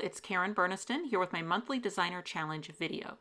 it's Karen Burniston here with my monthly designer challenge video.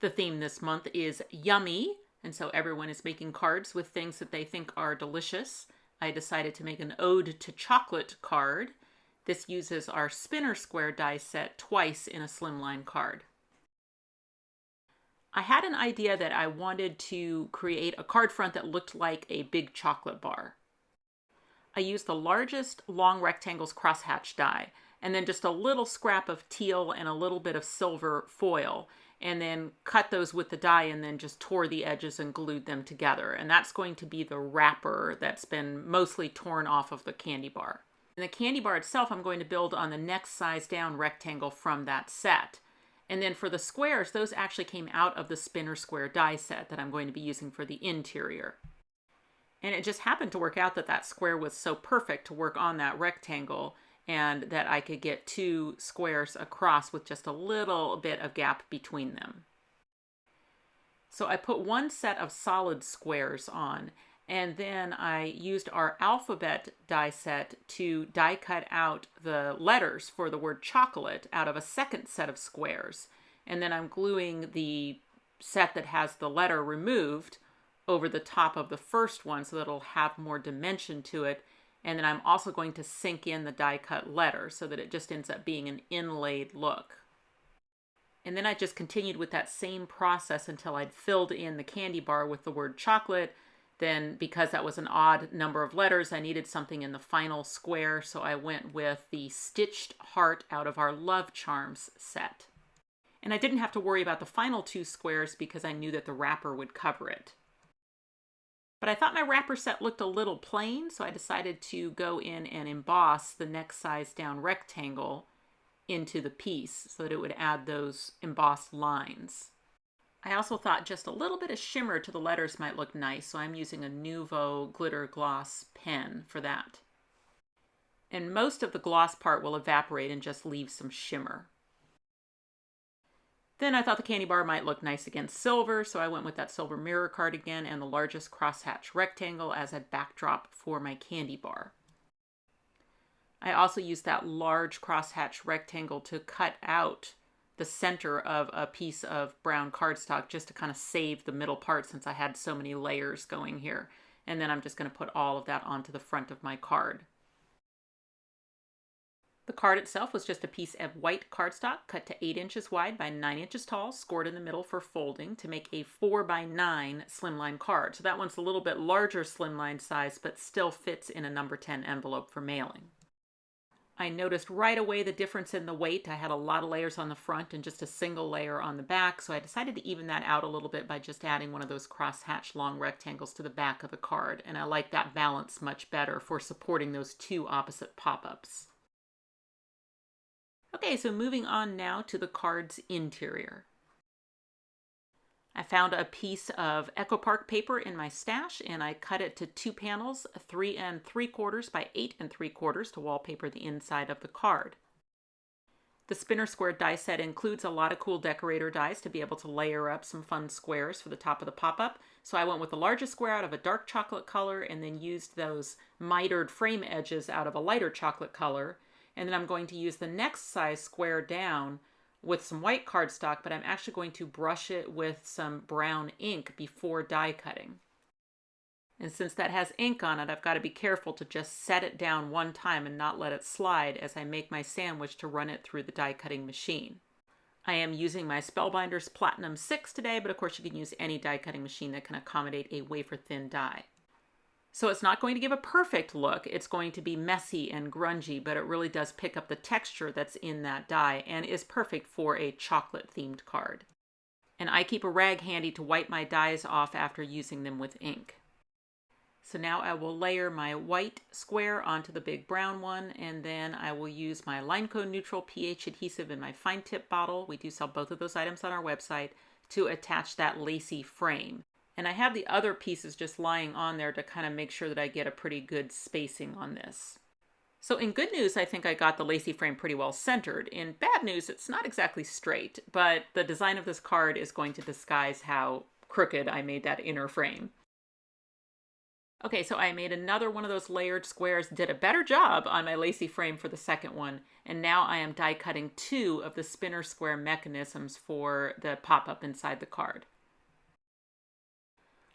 The theme this month is yummy, and so everyone is making cards with things that they think are delicious. I decided to make an ode to chocolate card. This uses our spinner square die set twice in a slimline card. I had an idea that I wanted to create a card front that looked like a big chocolate bar. I used the largest long rectangles crosshatch die, and then just a little scrap of teal and a little bit of silver foil, and then cut those with the die and then just tore the edges and glued them together. And that's going to be the wrapper that's been mostly torn off of the candy bar. And the candy bar itself, I'm going to build on the next size down rectangle from that set. And then for the squares, those actually came out of the spinner square die set that I'm going to be using for the interior. And it just happened to work out that that square was so perfect to work on that rectangle, and that I could get two squares across with just a little bit of gap between them. So I put one set of solid squares on, and then I used our alphabet die set to die cut out the letters for the word chocolate out of a second set of squares. And then I'm gluing the set that has the letter removed over the top of the first one so that it'll have more dimension to it. And then I'm also going to sink in the die cut letter so that it just ends up being an inlaid look. And then I just continued with that same process until I'd filled in the candy bar with the word chocolate. Then, because that was an odd number of letters, I needed something in the final square, so I went with the stitched heart out of our Love Charms set. And I didn't have to worry about the final two squares because I knew that the wrapper would cover it. But I thought my wrapper set looked a little plain, so I decided to go in and emboss the next size down rectangle into the piece so that it would add those embossed lines. I also thought just a little bit of shimmer to the letters might look nice, so I'm using a Nuvo glitter gloss pen for that. And most of the gloss part will evaporate and just leave some shimmer. Then I thought the candy bar might look nice against silver, so I went with that silver mirror card again and the largest crosshatch rectangle as a backdrop for my candy bar. I also used that large crosshatch rectangle to cut out the center of a piece of brown cardstock just to kind of save the middle part since I had so many layers going here. And then I'm just going to put all of that onto the front of my card. The card itself was just a piece of white cardstock cut to 8 inches wide by 9 inches tall, scored in the middle for folding to make a 4x9 slimline card. So that one's a little bit larger slimline size, but still fits in a number 10 envelope for mailing. I noticed right away the difference in the weight. I had a lot of layers on the front and just a single layer on the back, so I decided to even that out a little bit by just adding one of those crosshatch long rectangles to the back of the card, and I like that balance much better for supporting those two opposite pop-ups. Okay, so moving on now to the card's interior. I found a piece of Echo Park paper in my stash and I cut it to 2 panels, 3 3/4 by 8 3/4 to wallpaper the inside of the card. The spinner square die set includes a lot of cool decorator dies to be able to layer up some fun squares for the top of the pop-up. So I went with the largest square out of a dark chocolate color and then used those mitered frame edges out of a lighter chocolate color. And then I'm going to use the next size square down with some white cardstock, but I'm actually going to brush it with some brown ink before die cutting. And since that has ink on it, I've got to be careful to just set it down one time and not let it slide as I make my sandwich to run it through the die cutting machine. I am using my Spellbinders Platinum 6 today, but of course you can use any die cutting machine that can accommodate a wafer thin die. So it's not going to give a perfect look. It's going to be messy and grungy, but it really does pick up the texture that's in that die and is perfect for a chocolate themed card. And I keep a rag handy to wipe my dies off after using them with ink. So now I will layer my white square onto the big brown one, and then I will use my LINECO neutral pH adhesive in my fine tip bottle. We do sell both of those items on our website to attach that lacy frame. And I have the other pieces just lying on there to kind of make sure that I get a pretty good spacing on this. So in good news, I think I got the lacy frame pretty well centered. In bad news, it's not exactly straight, but the design of this card is going to disguise how crooked I made that inner frame. Okay, so I made another one of those layered squares, did a better job on my lacy frame for the second one, and now I am die cutting 2 of the spinner square mechanisms for the pop-up inside the card.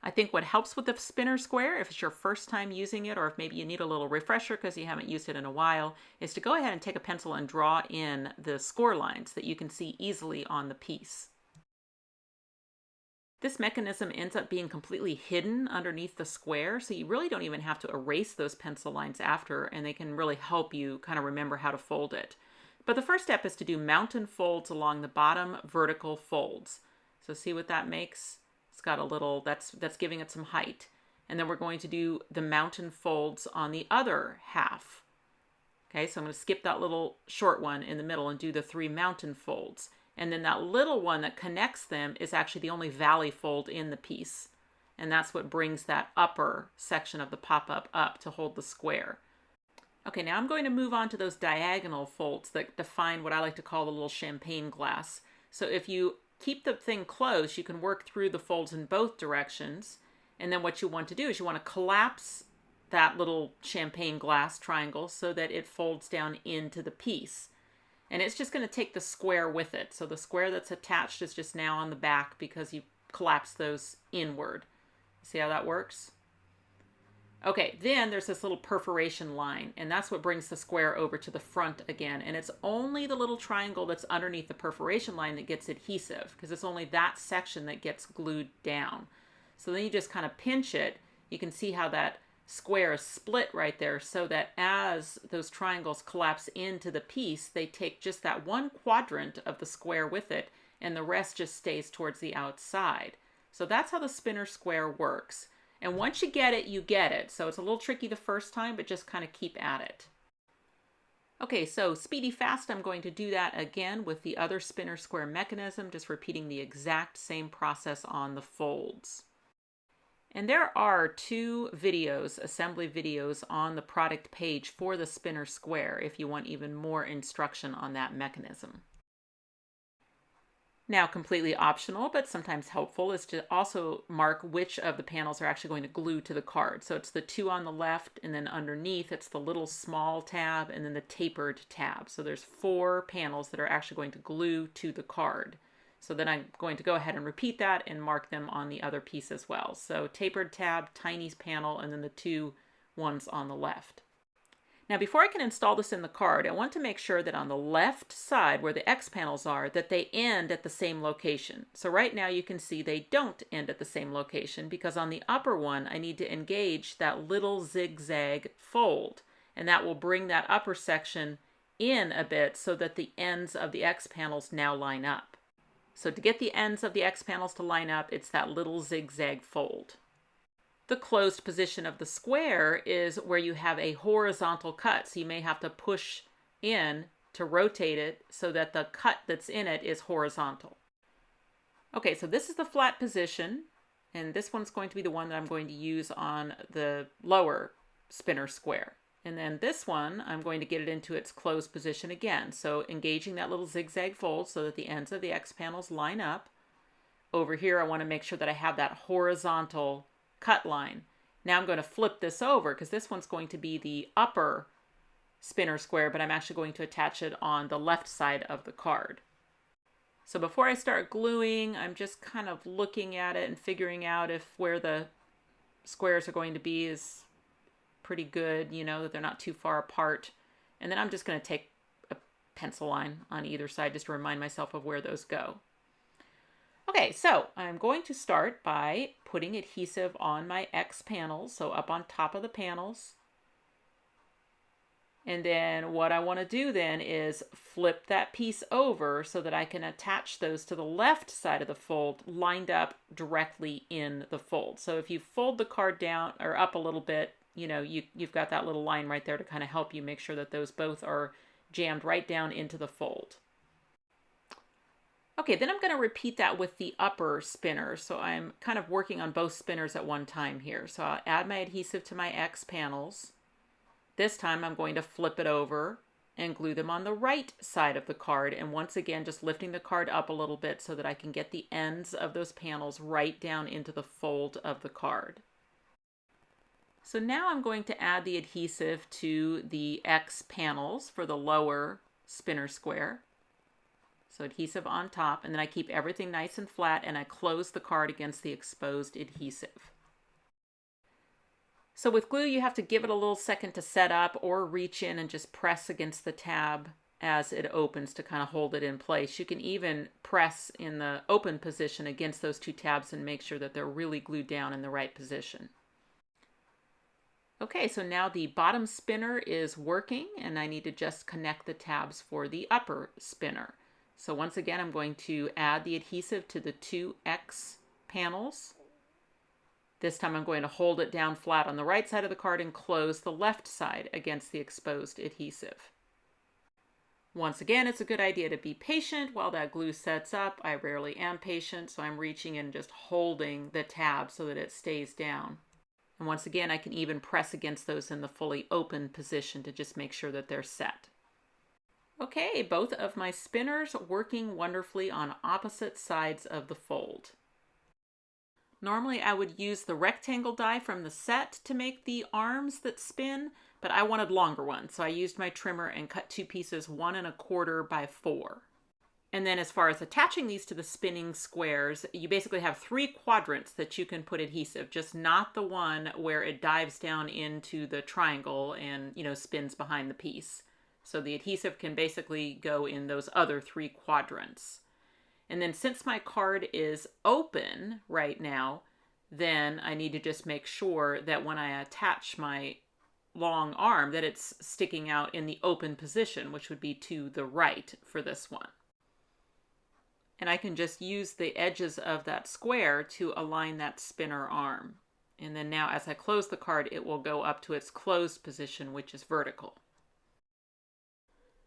I think what helps with the spinner square, if it's your first time using it, or if maybe you need a little refresher because you haven't used it in a while, is to go ahead and take a pencil and draw in the score lines that you can see easily on the piece. This mechanism ends up being completely hidden underneath the square, so you really don't even have to erase those pencil lines after, and they can really help you kind of remember how to fold it. But the first step is to do mountain folds along the bottom vertical folds. So see what that makes? It's got a little, that's giving it some height. And then we're going to do the mountain folds on the other half. Okay, so I'm going to skip that little short one in the middle and do the 3 mountain folds. And then that little one that connects them is actually the only valley fold in the piece. And that's what brings that upper section of the pop-up up to hold the square. Okay, now I'm going to move on to those diagonal folds that define what I like to call the little champagne glass. So if you keep the thing closed, you can work through the folds in both directions. And then what you want to do is you want to collapse that little champagne glass triangle so that it folds down into the piece. And it's just going to take the square with it. So the square that's attached is just now on the back because you collapse those inward. See how that works? Okay, then there's this little perforation line, and that's what brings the square over to the front again. And it's only the little triangle that's underneath the perforation line that gets adhesive, because it's only that section that gets glued down. So then you just kind of pinch it. You can see how that square is split right there, so that as those triangles collapse into the piece, they take just that one quadrant of the square with it, and the rest just stays towards the outside. So that's how the spinner square works. And once you get it, you get it. So it's a little tricky the first time, but just kind of keep at it. Okay, so speedy fast, I'm going to do that again with the other spinner square mechanism, just repeating the exact same process on the folds. And there are 2 videos, assembly videos, on the product page for the spinner square if you want even more instruction on that mechanism. Now, completely optional, but sometimes helpful, is to also mark which of the panels are actually going to glue to the card. So it's the 2 on the left, and then underneath it's the little small tab and then the tapered tab. So there's 4 panels that are actually going to glue to the card. So then I'm going to go ahead and repeat that and mark them on the other piece as well. So tapered tab, tiny panel, and then the 2 ones on the left. Now before I can install this in the card, I want to make sure that on the left side where the X panels are, that they end at the same location. So right now you can see they don't end at the same location because on the upper one I need to engage that little zigzag fold, and that will bring that upper section in a bit so that the ends of the X panels now line up. So to get the ends of the X panels to line up, it's that little zigzag fold. The closed position of the square is where you have a horizontal cut. So you may have to push in to rotate it so that the cut that's in it is horizontal. Okay, so this is the flat position, and this one's going to be the one that I'm going to use on the lower spinner square. And then this one, I'm going to get it into its closed position again. So engaging that little zigzag fold so that the ends of the X panels line up. Over here, I want to make sure that I have that horizontal cut line. Now I'm going to flip this over because this one's going to be the upper spinner square, but I'm actually going to attach it on the left side of the card. So before I start gluing, I'm just kind of looking at it and figuring out if where the squares are going to be is pretty good, you know, that they're not too far apart. And then I'm just going to take a pencil line on either side just to remind myself of where those go. Okay, so I'm going to start by putting adhesive on my X panels, so up on top of the panels. And then what I want to do then is flip that piece over so that I can attach those to the left side of the fold lined up directly in the fold. So if you fold the card down or up a little bit, you know, you've got that little line right there to kind of help you make sure that those both are jammed right down into the fold. Okay, then I'm going to repeat that with the upper spinner. So I'm kind of working on both spinners at one time here. So I'll add my adhesive to my X panels. This time I'm going to flip it over and glue them on the right side of the card. And once again, just lifting the card up a little bit so that I can get the ends of those panels right down into the fold of the card. So now I'm going to add the adhesive to the X panels for the lower spinner square. So adhesive on top, and then I keep everything nice and flat and I close the card against the exposed adhesive. So with glue, you have to give it a little second to set up or reach in and just press against the tab as it opens to kind of hold it in place. You can even press in the open position against those two tabs and make sure that they're really glued down in the right position. Okay, so now the bottom spinner is working and I need to just connect the tabs for the upper spinner. So once again, I'm going to add the adhesive to the two X panels. This time I'm going to hold it down flat on the right side of the card and close the left side against the exposed adhesive. Once again, it's a good idea to be patient while that glue sets up. I rarely am patient, so I'm reaching in and just holding the tab so that it stays down. And once again, I can even press against those in the fully open position to just make sure that they're set. Okay, both of my spinners working wonderfully on opposite sides of the fold. Normally I would use the rectangle die from the set to make the arms that spin, but I wanted longer ones, so I used my trimmer and cut two pieces 1 1/4 by 4. And then as far as attaching these to the spinning squares, you basically have 3 quadrants that you can put adhesive, just not the one where it dives down into the triangle and, spins behind the piece. So the adhesive can basically go in those other 3 quadrants. And then since my card is open right now, then I need to just make sure that when I attach my long arm that it's sticking out in the open position, which would be to the right for this one. And I can just use the edges of that square to align that spinner arm. And then now as I close the card, it will go up to its closed position, which is vertical.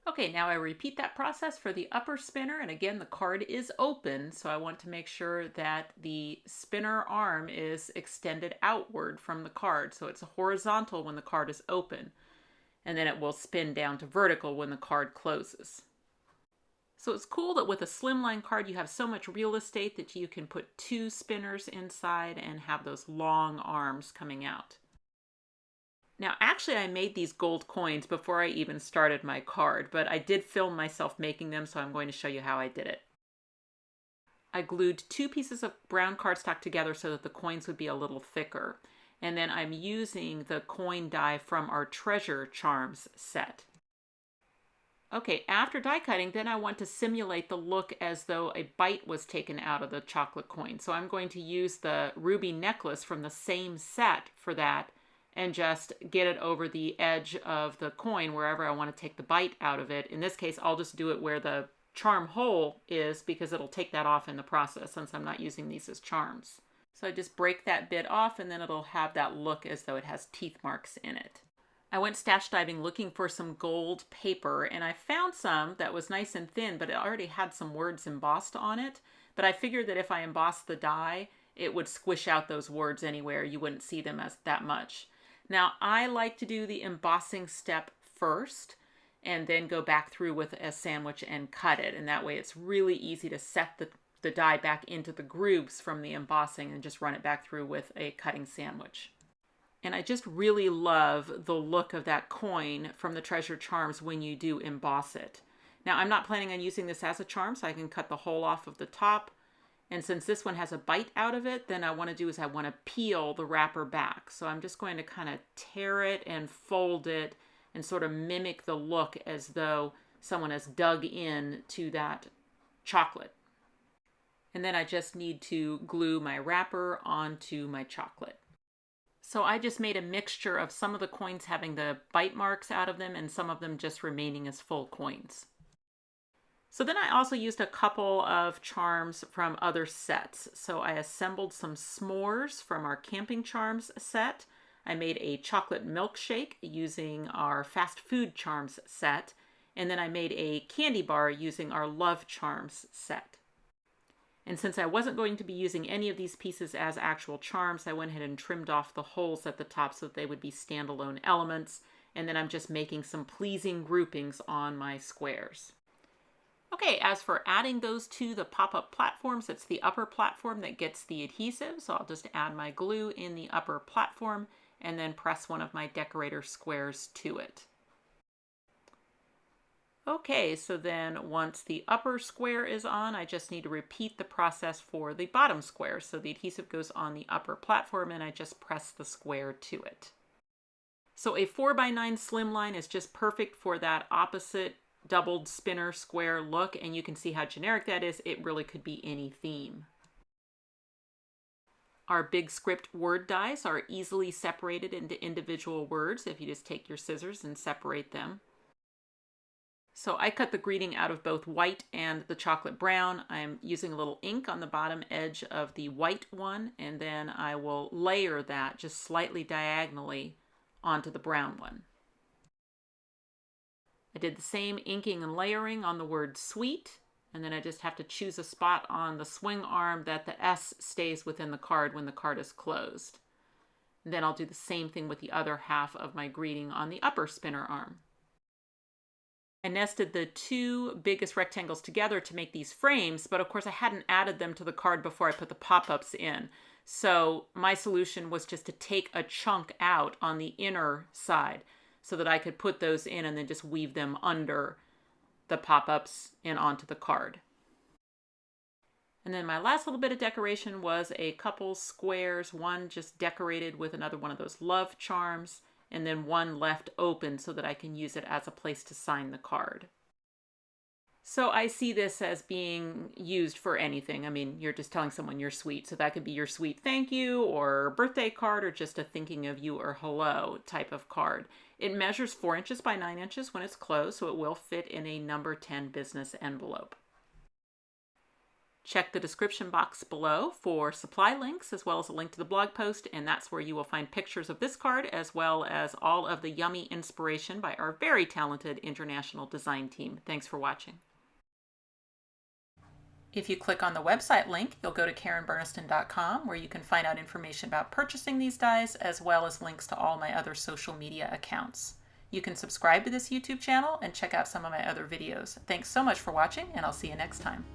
Okay, now I repeat that process for the upper spinner, and again the card is open, so I want to make sure that the spinner arm is extended outward from the card, so it's horizontal when the card is open, and then it will spin down to vertical when the card closes. So it's cool that with a Slimline card you have so much real estate that you can put 2 spinners inside and have those long arms coming out. Now, actually, I made these gold coins before I even started my card, but I did film myself making them, so I'm going to show you how I did it. I glued 2 pieces of brown cardstock together so that the coins would be a little thicker. And then I'm using the coin die from our Treasure Charms set. Okay, after die cutting, then I want to simulate the look as though a bite was taken out of the chocolate coin. So I'm going to use the ruby necklace from the same set for that, and just get it over the edge of the coin wherever I want to take the bite out of it. In this case, I'll just do it where the charm hole is because it'll take that off in the process since I'm not using these as charms. So I just break that bit off and then it'll have that look as though it has teeth marks in it. I went stash diving looking for some gold paper and I found some that was nice and thin, but it already had some words embossed on it. But I figured that if I embossed the die, it would squish out those words anywhere. You wouldn't see them as that much. Now, I like to do the embossing step first and then go back through with a sandwich and cut it. And that way it's really easy to set the die back into the grooves from the embossing and just run it back through with a cutting sandwich. And I just really love the look of that coin from the Treasure Charms when you do emboss it. Now, I'm not planning on using this as a charm, so I can cut the hole off of the top. And since this one has a bite out of it, then I want to peel the wrapper back. So I'm just going to kind of tear it and fold it and sort of mimic the look as though someone has dug in to that chocolate. And then I just need to glue my wrapper onto my chocolate. So I just made a mixture of some of the coins having the bite marks out of them and some of them just remaining as full coins. So then I also used a couple of charms from other sets. So I assembled some s'mores from our Camping Charms set. I made a chocolate milkshake using our Fast Food Charms set. And then I made a candy bar using our Love Charms set. And since I wasn't going to be using any of these pieces as actual charms, I went ahead and trimmed off the holes at the top so that they would be standalone elements. And then I'm just making some pleasing groupings on my squares. Okay, as for adding those to the pop-up platforms, it's the upper platform that gets the adhesive. So I'll just add my glue in the upper platform and then press one of my decorator squares to it. Okay, so then once the upper square is on, I just need to repeat the process for the bottom square. So the adhesive goes on the upper platform and I just press the square to it. So a 4x9 slimline is just perfect for that opposite doubled spinner square look, and you can see how generic that is. It really could be any theme. Our big script word dies are easily separated into individual words if you just take your scissors and separate them. So I cut the greeting out of both white and the chocolate brown. I'm using a little ink on the bottom edge of the white one, and then I will layer that just slightly diagonally onto the brown one. I did the same inking and layering on the word sweet, and then I just have to choose a spot on the swing arm that the S stays within the card when the card is closed. And then I'll do the same thing with the other half of my greeting on the upper spinner arm. I nested the two biggest rectangles together to make these frames, but of course I hadn't added them to the card before I put the pop-ups in. So my solution was just to take a chunk out on the inner side so that I could put those in and then just weave them under the pop-ups and onto the card. And then my last little bit of decoration was a couple squares, one just decorated with another one of those love charms, and then one left open so that I can use it as a place to sign the card. So I see this as being used for anything. I mean, you're just telling someone you're sweet, so that could be your sweet thank you or birthday card or just a thinking of you or hello type of card. It measures 4 inches by 9 inches when it's closed, so it will fit in a number 10 business envelope. Check the description box below for supply links as well as a link to the blog post, and that's where you will find pictures of this card as well as all of the yummy inspiration by our very talented international design team. Thanks for watching. If you click on the website link, you'll go to KarenBurniston.com where you can find out information about purchasing these dies as well as links to all my other social media accounts. You can subscribe to this YouTube channel and check out some of my other videos. Thanks so much for watching, and I'll see you next time.